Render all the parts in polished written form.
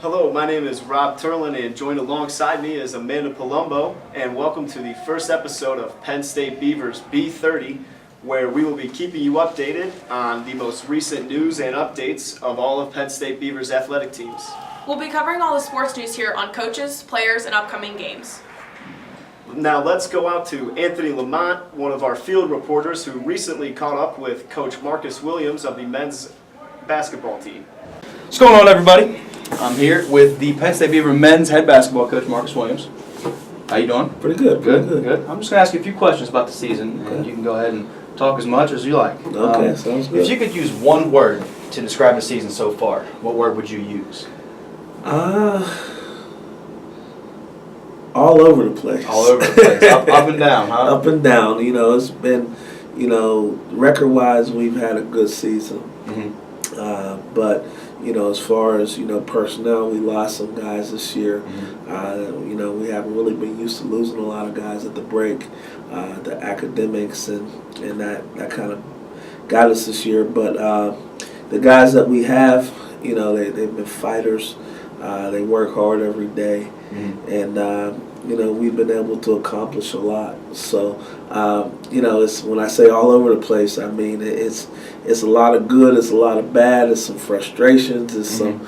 Hello, my name is Rob Turlin, and joined alongside me is Amanda Palumbo, and welcome to the first episode of Penn State Beavers B30, where we will be keeping you updated on the most recent news and updates of all of Penn State Beavers athletic teams. We'll be covering all the sports news here on coaches, players, and upcoming games. Now let's go out to Anthony Lamont, one of our field reporters who recently caught up with Coach Marcus Williams of the men's basketball team. What's going on, everybody? I'm here with the Penn State Beaver men's head basketball coach, Marcus Williams. How you doing? Pretty good. Good. I'm just going to ask you a few questions about the season, and you can go ahead and talk as much as you like. Okay, sounds good. If you could use one word to describe the season so far, what word would you use? All over the place. All over the place. up and down, huh? Up and down. You know, it's been, record-wise, we've had a good season. Mm-hmm. But, as far as, personnel, we lost some guys this year. Mm-hmm. We haven't really been used to losing a lot of guys at the break. The academics and that kind of got us this year. But the guys that we have, they've been fighters. They work hard every day. Mm-hmm. And, we've been able to accomplish a lot. So, it's when I say all over the place, I mean, it's a lot of good, it's a lot of bad, it's some frustrations, it's some,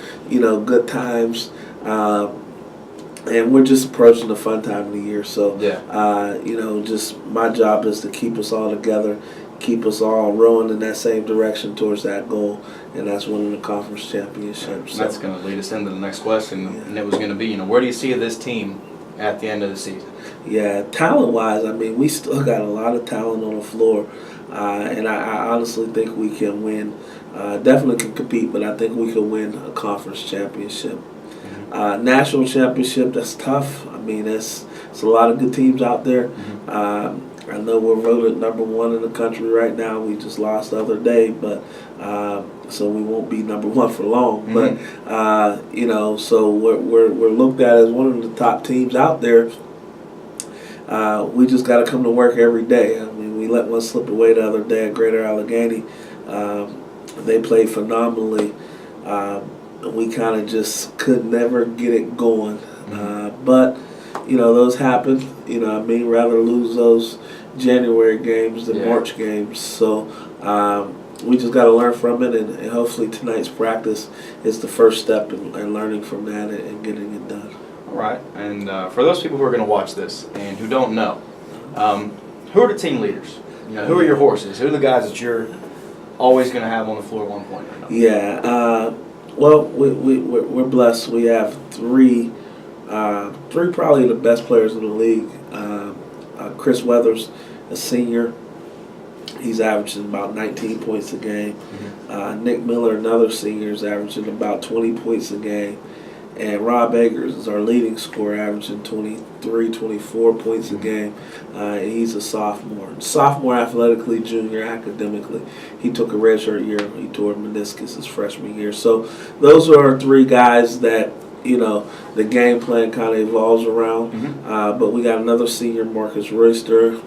good times. And we're just approaching the fun time of the year. So, just my job is to keep us all together, keep us all rowing in that same direction towards that goal, and that's winning the conference championship. So That's going to lead us into the next question, and it was going to be, where do you see this team at the end of the season? Yeah, talent-wise, I mean, we still got a lot of talent on the floor, and I honestly think we can win. Definitely can compete, but I think we can win a conference championship. Mm-hmm. National championship, that's tough. I mean, it's a lot of good teams out there. Mm-hmm. I know we're voted number one in the country right now. We just lost the other day, but so we won't be number one for long. Mm-hmm. But so we're looked at as one of the top teams out there. We just got to come to work every day. I mean, we let one slip away the other day at Greater Allegheny. They played phenomenally. We kind of just could never get it going. But those happen. Rather lose those January games than March games. So we just got to learn from it, and hopefully tonight's practice is the first step in learning from that and getting it done. All right. And for those people who are going to watch this and who don't know, who are the team leaders? Who are your horses? Who are the guys that you're always going to have on the floor at one point or another? Yeah. Well, we're blessed. We have three probably the best players in the league. Chris Weathers, a senior, he's averaging about 19 points a game. Mm-hmm. Nick Miller, another senior, is averaging about 20 points a game. And Rob Eggers is our leading scorer, averaging 23, 24 points a game. And he's a sophomore. Sophomore athletically, junior academically. He took a redshirt year. He tore meniscus his freshman year. So those are our three guys that the game plan kind of evolves around. Mm-hmm. But we got another senior, Marcus Royster.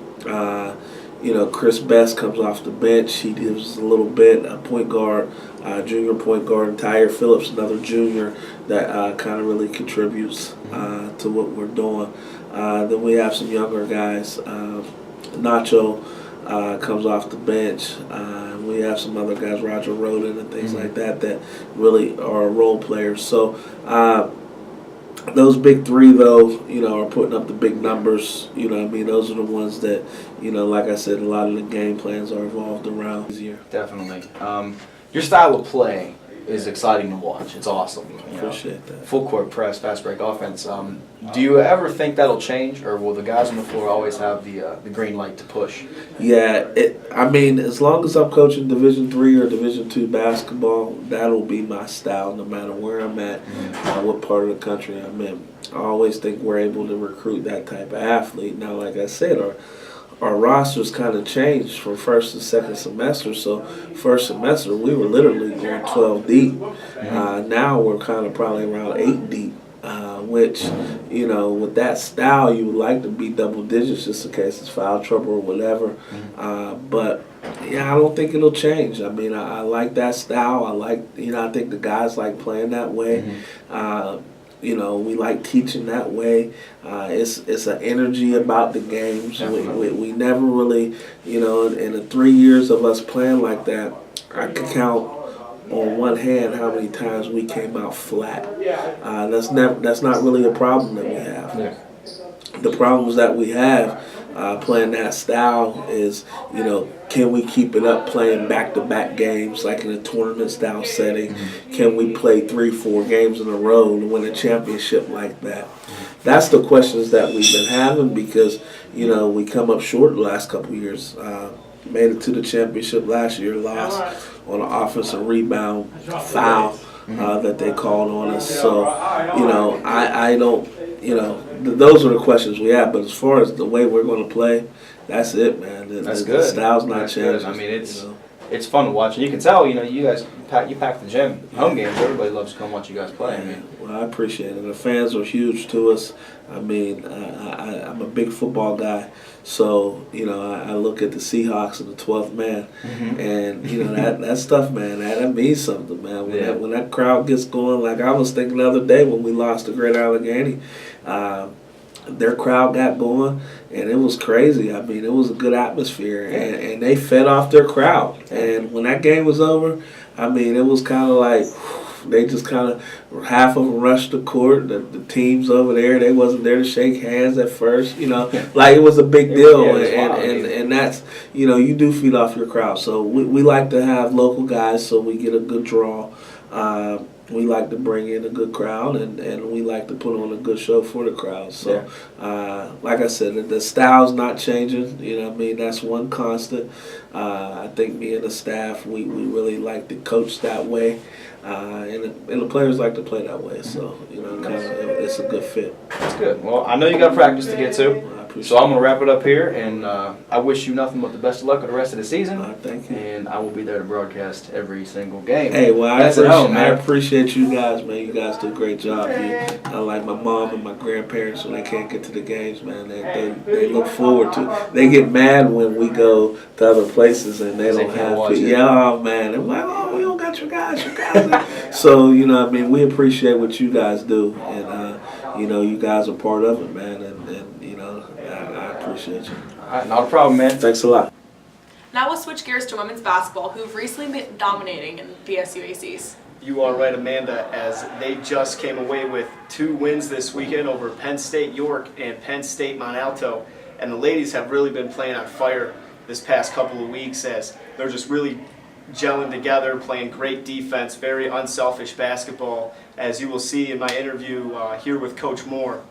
Chris Best comes off the bench. He gives a little bit. A point guard, junior point guard, and Tyre Phillips, another junior that kind of really contributes to what we're doing. Then we have some younger guys. Nacho comes off the bench. We have some other guys, Roger Roden and things like that really are role players. So those big three, though, are putting up the big numbers. Those are the ones that, like I said, a lot of the game plans are evolved around this year. Definitely. Your style of play is exciting to watch. It's awesome. Appreciate that. Full court press, fast break offense. Do you ever think that'll change, or will the guys on the floor always have the green light to push? Yeah, as long as I'm coaching Division III or Division II basketball, that'll be my style no matter where I'm at, what part of the country I'm in. I always think we're able to recruit that type of athlete. Now, like I said, our rosters kind of changed from first to second semester. So first semester, we were literally going 12 deep. Now we're kind of probably around 8 deep which, you know, with that style, you would like to be double digits just in case it's foul trouble or whatever. But yeah, I don't think it'll change. I mean, I like that style. I think the guys like playing that way. You know, we like teaching that way. It's an energy about the games. We never really, you know, in the 3 years of us playing like that, I can count on one hand how many times we came out flat. That's not really a problem that we have. Yeah. The problems that we have playing that style is, you know, can we keep it up playing back-to-back games like in a tournament-style setting? Can we play 3-4 games in a row to win a championship like that? That's the questions that we've been having because, you know, we come up short the last couple of years. Made it to the championship last year, lost on an offensive rebound foul that they called on us. So, you know, I don't, you know, those are the questions we have. But as far as the way we're going to play, that's it, man. That's the good. style's not That's changing. good. I mean, it's fun to watch, and you can tell. You know, you guys pack the gym. Home games, everybody loves to come watch you guys play. I mean, well, I appreciate it. The fans are huge to us. I mean, I'm a big football guy, so you know, I look at the Seahawks and the 12th man, and you know that stuff, man. That means something, man. When that crowd gets going, like I was thinking the other day when we lost to Great Allegheny. Their crowd got going, and it was crazy. I mean, it was a good atmosphere, and they fed off their crowd. And when that game was over, I mean, it was kind of like they just kind of half of them rushed the court. The teams over there, they wasn't there to shake hands at first. You know, like it was a big deal, and that's, you know, you do feed off your crowd. So we like to have local guys, so we get a good draw. We like to bring in a good crowd, and we like to put on a good show for the crowd. So, like I said, the style's not changing. You know what I mean? That's one constant. I think me and the staff, we really like to coach that way, and the players like to play that way. So, you know, it's a good fit. that's good. Well, I know you got practice to get to. So I'm going to wrap it up here, and I wish you nothing but the best of luck with the rest of the season. Thank you. And I will be there to broadcast every single game. Hey, well, I man. appreciate you guys, man. You guys do a great job. I like my mom and my grandparents when they can't get to the games, man. They look forward to. They get mad when we go to other places and they don't have to. Yeah, oh, man. They're like, oh, we don't got your guys. So, you know, I mean, we appreciate what you guys do, and you know, you guys are part of it, man. And you know, I appreciate you. All right, not a problem, man. Thanks a lot. Now we'll switch gears to women's basketball, who've recently been dominating in BSUACs. You are right, Amanda, as they just came away with 2 wins this weekend over Penn State York and Penn State Mont Alto. And the ladies have really been playing on fire this past couple of weeks as they're just really gelling together, playing great defense, very unselfish basketball, as you will see in my interview here with Coach Moore.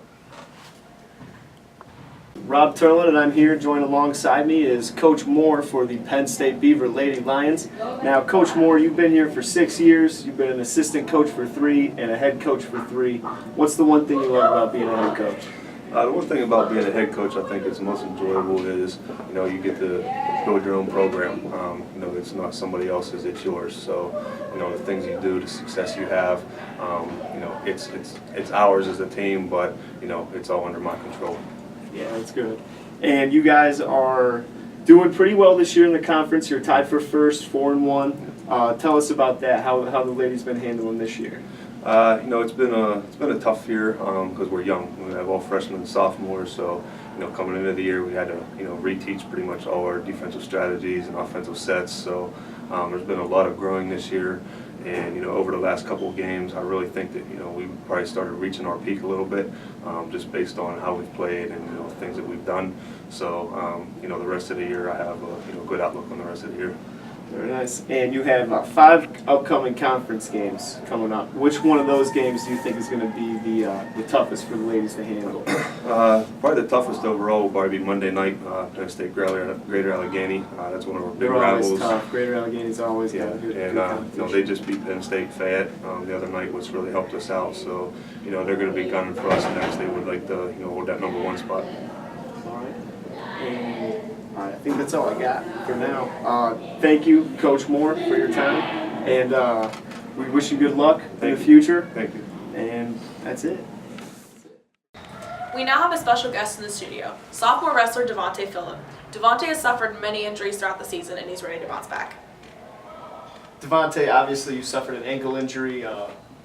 Rob Turlin, and I'm here. Joined alongside me is Coach Moore for the Penn State Beaver Lady Lions. Now, Coach Moore, you've been here for 6 years. You've been an assistant coach for 3 and a head coach for 3. What's the one thing you love about being a head coach? The one thing about being a head coach, I think is most enjoyable is, you know, you get to build your own program. You know, it's not somebody else's, it's yours. So, you know, the things you do, the success you have, you know, it's ours as a team, but, you know, it's all under my control. Yeah, that's good. And you guys are doing pretty well this year in the conference. You're tied for first, 4-1. Tell us about that. How the ladies been handling this year? You know, it's been a tough year because we're young. We have all freshmen and sophomores, so, you know, coming into the year we had to, you know, reteach pretty much all our defensive strategies and offensive sets. So there's been a lot of growing this year. And, you know, over the last couple of games, I really think that, you know, we probably started reaching our peak a little bit, just based on how we've played and, you know, things that we've done. So, you know, the rest of the year, I have a, you know, good outlook on the rest of the year. Very nice. And you have 5 upcoming conference games coming up. Which one of those games do you think is going to be the toughest for the ladies to handle? Probably the toughest overall will probably be Monday night, Penn State Greater Allegheny. That's one of our big rivals. Tough. Greater Allegheny's always got a good and you know, they just beat Penn State Fayette the other night, which really helped us out. So, you know, they're going to be gunning for us next. They would like to, you know, hold that #1 spot. All right. And I think that's all I got for now. Thank you, Coach Moore, for your time, and we wish you good luck in the future. Thank you. And that's it. We now have a special guest in the studio, sophomore wrestler Devontae Phillip. Devontae has suffered many injuries throughout the season and he's ready to bounce back. Devontae, obviously you suffered an ankle injury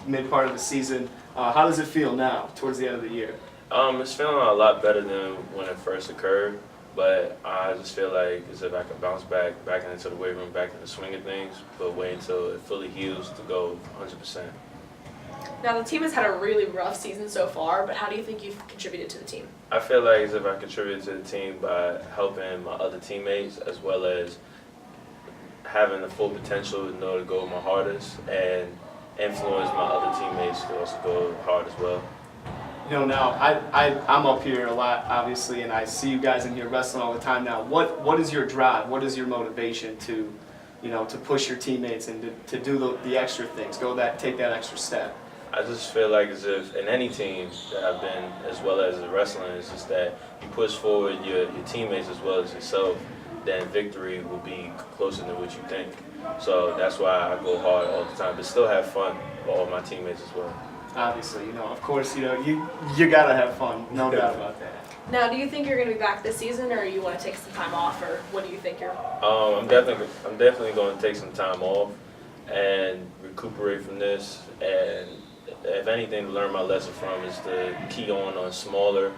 mid part of the season. How does it feel now, towards the end of the year? It's feeling a lot better than when it first occurred, but I just feel like as if I can bounce back into the weight room, back in the swing of things, but wait until it fully heals to go 100%. Now the team has had a really rough season so far, but how do you think you've contributed to the team? I feel like as if I contributed to the team by helping my other teammates as well as having the full potential in order to go my hardest and influence my other teammates to also go hard as well. You know, now I'm up here a lot, obviously, and I see you guys in here wrestling all the time now. What is your drive? What is your motivation to, to push your teammates and to do the extra things, take that extra step? I just feel like as if in any team that I've been, as well as in wrestling, it's just that you push forward your teammates as well as yourself, then victory will be closer than what you think. So that's why I go hard all the time, but still have fun with all my teammates as well. Obviously, of course, you gotta have fun, no doubt about that. Now, do you think you're going to be back this season, or you want to take some time off, or what do you think you're? I'm definitely going to take some time off and recuperate from this, and if anything, to learn my lesson from is to key on smaller,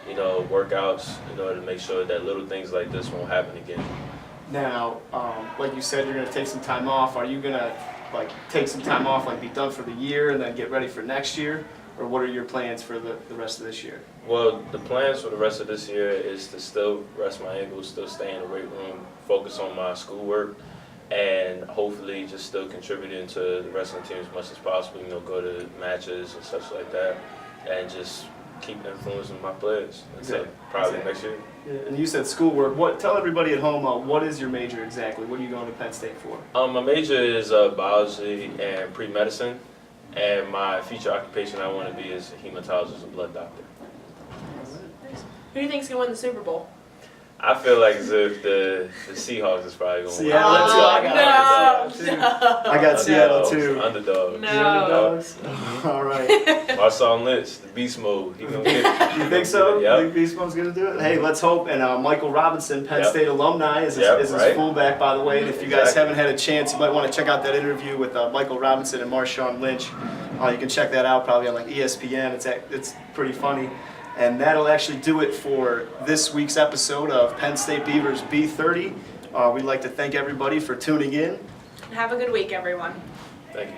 workouts in order to make sure that little things like this won't happen again. Now, like you said, you're gonna take some time off. Are you gonna take some time off, be done for the year, and then get ready for next year? Or what are your plans for the rest of this year? Well, the plans for the rest of this year is to still rest my ankles, still stay in the weight room, focus on my schoolwork, and hopefully just still contributing to the wrestling team as much as possible, go to matches and such like that, and just keep influencing my players until probably next year. Yeah, and you said schoolwork. Tell everybody at home, what is your major exactly? What are you going to Penn State for? My major is biology and pre-medicine, and my future occupation I want to be is a hematologist, a blood doctor. Who do you think's going to win the Super Bowl? I feel like as if the Seahawks is probably going to win. I got Seattle too. Underdogs. No. Underdogs? All right. Marshawn Lynch, the beast mode. He gonna get it. You think so? Yep. You think Beast Mode's going to do it? Hey, let's hope. And Michael Robinson, Penn Yep. State alumni, is his fullback, by the way. And if you guys haven't had a chance, you might want to check out that interview with Michael Robinson and Marshawn Lynch. You can check that out probably on ESPN. It's pretty funny. And that'll actually do it for this week's episode of Penn State Beavers B30. We'd like to thank everybody for tuning in. Have a good week, everyone. Thank you.